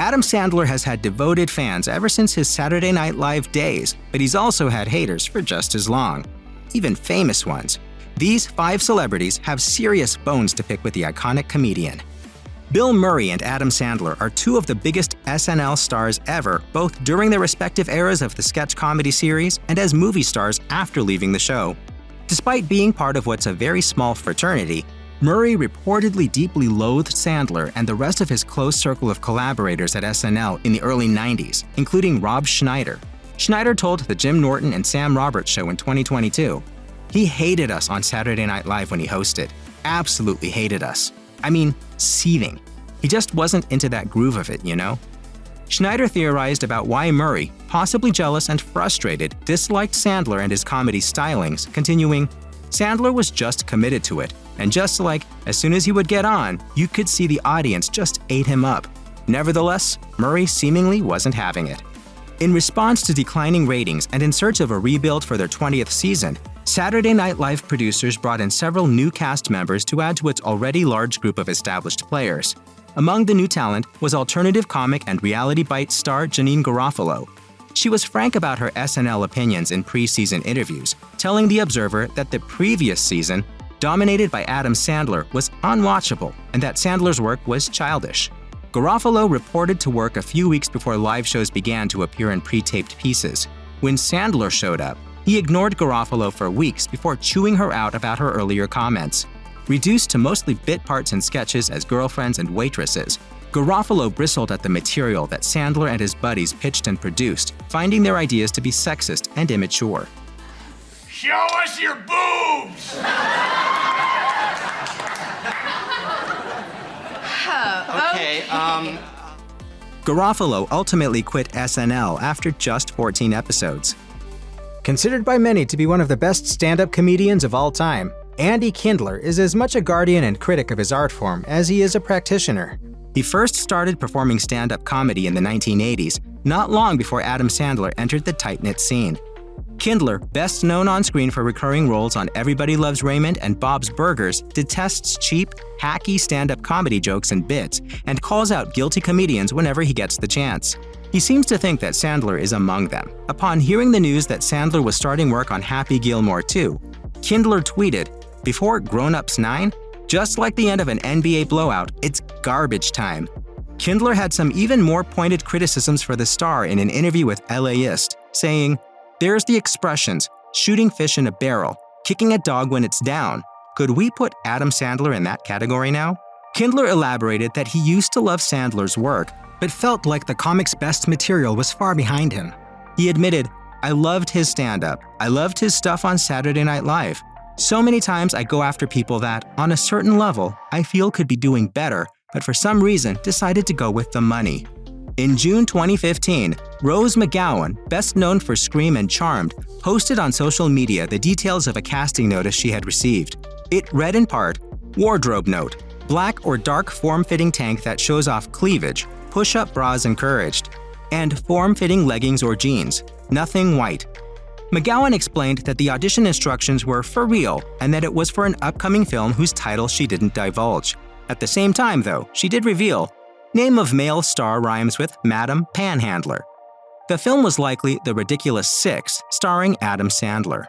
Adam Sandler has had devoted fans ever since his Saturday Night Live days, but he's also had haters for just as long. Even famous ones. These 5 celebrities have serious bones to pick with the iconic comedian. Bill Murray and Adam Sandler are 2 of the biggest SNL stars ever, both during their respective eras of the sketch comedy series and as movie stars after leaving the show. Despite being part of what's a very small fraternity, Murray reportedly deeply loathed Sandler and the rest of his close circle of collaborators at SNL in the early 90s, including Rob Schneider. Schneider told the Jim Norton and Sam Roberts show in 2022, "He hated us on Saturday Night Live when he hosted. Absolutely hated us. I mean, seething. He just wasn't into that groove of it, you know?" Schneider theorized about why Murray, possibly jealous and frustrated, disliked Sandler and his comedy stylings, continuing, "Sandler was just committed to it, and just like, as soon as he would get on, you could see the audience just ate him up. Nevertheless, Murray seemingly wasn't having it." In response to declining ratings and in search of a rebuild for their 20th season, Saturday Night Live producers brought in several new cast members to add to its already large group of established players. Among the new talent was alternative comic and Reality Bites star Janeane Garofalo. She was frank about her SNL opinions in pre-season interviews, telling The Observer that the previous season, dominated by Adam Sandler, was unwatchable and that Sandler's work was childish. Garofalo reported to work a few weeks before live shows began to appear in pre-taped pieces. When Sandler showed up, he ignored Garofalo for weeks before chewing her out about her earlier comments. Reduced to mostly bit parts in sketches as girlfriends and waitresses, Garofalo bristled at the material that Sandler and his buddies pitched and produced, finding their ideas to be sexist and immature. "Show us your boobs!" Okay, Garofalo ultimately quit SNL after just 14 episodes. Considered by many to be one of the best stand-up comedians of all time, Andy Kindler is as much a guardian and critic of his art form as he is a practitioner. He first started performing stand-up comedy in the 1980s, not long before Adam Sandler entered the tight-knit scene. Kindler, best known on screen for recurring roles on Everybody Loves Raymond and Bob's Burgers, detests cheap, hacky stand-up comedy jokes and bits, and calls out guilty comedians whenever he gets the chance. He seems to think that Sandler is among them. Upon hearing the news that Sandler was starting work on Happy Gilmore 2, Kindler tweeted, "Before Grown Ups 9? Just like the end of an NBA blowout, it's garbage time." Kindler had some even more pointed criticisms for the star in an interview with LAist, saying, "There's the expressions, shooting fish in a barrel, kicking a dog when it's down. Could we put Adam Sandler in that category now?" Kindler elaborated that he used to love Sandler's work, but felt like the comic's best material was far behind him. He admitted, "I loved his stand-up. I loved his stuff on Saturday Night Live. So many times I go after people that, on a certain level, I feel could be doing better, but for some reason decided to go with the money." In June 2015, Rose McGowan, best known for Scream and Charmed, posted on social media the details of a casting notice she had received. It read in part, "Wardrobe note, black or dark form-fitting tank that shows off cleavage, push-up bras encouraged, and form-fitting leggings or jeans, nothing white." McGowan explained that the audition instructions were for real and that it was for an upcoming film whose title she didn't divulge. At the same time, though, she did reveal, "Name of male star rhymes with Madam Panhandler." The film was likely The Ridiculous Six, starring Adam Sandler.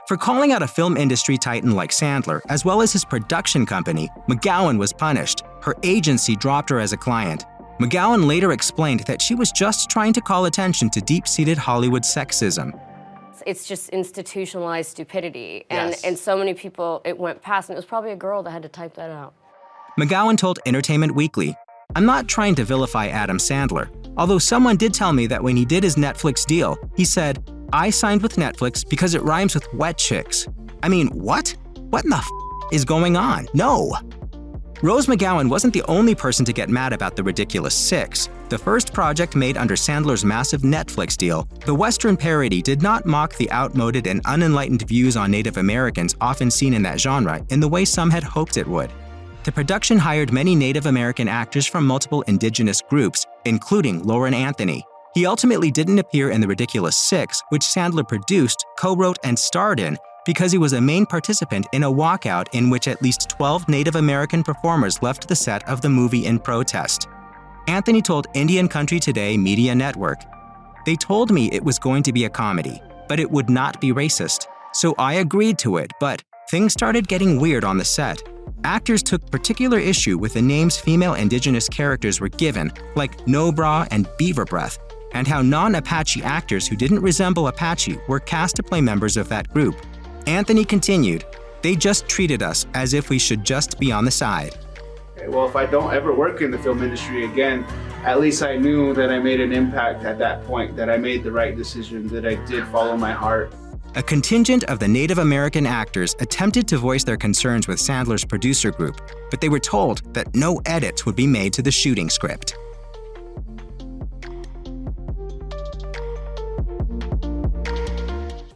For calling out a film industry titan like Sandler, as well as his production company, McGowan was punished. Her agency dropped her as a client. McGowan later explained that she was just trying to call attention to deep-seated Hollywood sexism. It's just institutionalized stupidity, Yes. and so many people, it went past, and it was probably a girl that had to type that out. McGowan told Entertainment Weekly, "I'm not trying to vilify Adam Sandler, although someone did tell me that when he did his Netflix deal, he said, 'I signed with Netflix because it rhymes with wet chicks.' I mean, what? What in the is going on? No!" Rose McGowan wasn't the only person to get mad about The Ridiculous Six. The first project made under Sandler's massive Netflix deal, the Western parody did not mock the outmoded and unenlightened views on Native Americans often seen in that genre in the way some had hoped it would. The production hired many Native American actors from multiple indigenous groups, including Loren Anthony. He ultimately didn't appear in The Ridiculous Six, which Sandler produced, co-wrote, and starred in, because he was a main participant in a walkout in which at least 12 Native American performers left the set of the movie in protest. Anthony told Indian Country Today Media Network, "They told me it was going to be a comedy, but it would not be racist. So I agreed to it, but things started getting weird on the set. Actors took particular issue with the names female Indigenous characters were given, like No Bra and Beaver Breath, and how non-Apache actors who didn't resemble Apache were cast to play members of that group." Anthony continued, "They just treated us as if we should just be on the side." Well, if I don't ever work in the film industry again, at least I knew that I made an impact at that point, that I made the right decision, that I did follow my heart. A contingent of the Native American actors attempted to voice their concerns with Sandler's producer group, but they were told that no edits would be made to the shooting script.